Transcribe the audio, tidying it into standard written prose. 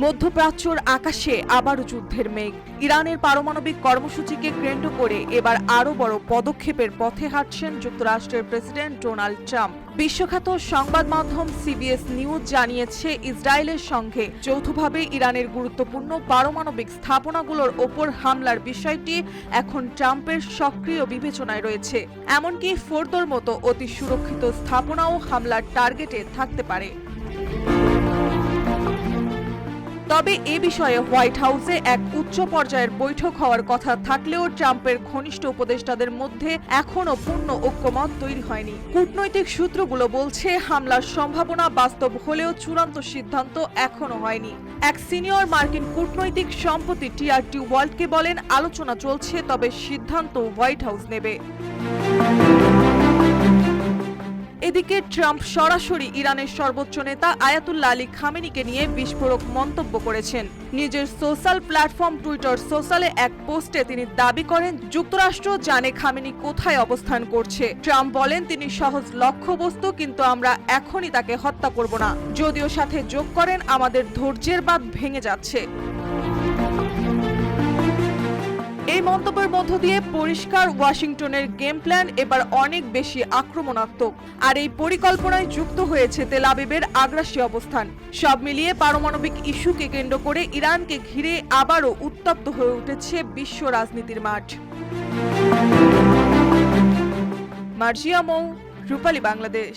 মধ্যপ্রাচ্যর আকাশে আবারও যুদ্ধের মেঘ। ইরানের পারমাণবিক কর্মসূচিকে কেন্দ্র করে এবার আরও বড় পদক্ষেপের পথে হাঁটছেন যুক্তরাষ্ট্রের প্রেসিডেন্ট ডোনাল্ড ট্রাম্প। বিশ্বখ্যাত সংবাদ মাধ্যম সিবিএস নিউজ জানিয়েছে, ইসরায়েলের সঙ্গে যৌথভাবে ইরানের গুরুত্বপূর্ণ পারমাণবিক স্থাপনাগুলোর ওপর হামলার বিষয়টি এখন ট্রাম্পের সক্রিয় বিবেচনায় রয়েছে। এমনকি ফোর্দোর মতো অতি সুরক্ষিত স্থাপনাও হামলার টার্গেটে থাকতে পারে। তবে এ বিষয়ে হোয়াইট হাউসে এক উচ্চ পর্যায়ের বৈঠক হওয়ার কথা থাকলেও ট্রাম্পের ঘনিষ্ঠ উপদেষ্টাদের মধ্যে এখনও পূর্ণ ঐক্যমত তৈরি হয়নি। কূটনৈতিক সূত্রগুলো বলছে, হামলার সম্ভাবনা বাস্তব হলেও চূড়ান্ত সিদ্ধান্ত এখনও হয়নি। এক সিনিয়র মার্কিন কূটনৈতিক সম্প্রতি টিআরটি ওয়ার্ল্ডকে বলেন, আলোচনা চলছে, তবে সিদ্ধান্ত হোয়াইট হাউস নেবে। এদিকে ট্রাম্প সরাসরি ইরানের সর্বোচ্চ নেতা আয়াতুল্লাহ আলী খামেনিকে নিয়ে বিস্ফোরক মন্তব্য করেছেন। নিজের সোশ্যাল প্ল্যাটফর্ম টুইটার সোশ্যালে এক পোস্টে তিনি দাবি করেন, যুক্তরাষ্ট্র জানে খামেনি কোথায় অবস্থান করছে। ট্রাম্প বলেন, তিনি সহজ লক্ষ্যবস্তু, কিন্তু আমরা এখনই তাকে হত্যা করব না। যদিও সাথে যোগ করেন, আমাদের ধৈর্যের বাঁধ ভেঙে যাচ্ছে। এই মন্তব্যের মধ্য দিয়ে পরিষ্কার, ওয়াশিংটনের গেম প্ল্যান এবার অনেক বেশি আক্রমণাত্মক। আর এই পরিকল্পনায় যুক্ত হয়েছে তেল আবিবের আগ্রাসী অবস্থান। সব মিলিয়ে পারমাণবিক ইস্যুকে কেন্দ্র করে ইরানকে ঘিরে আবারও উত্তপ্ত হয়ে উঠেছে বিশ্ব রাজনীতির মাঠ। মার্জিয়া মৌ, রূপালী বাংলাদেশ।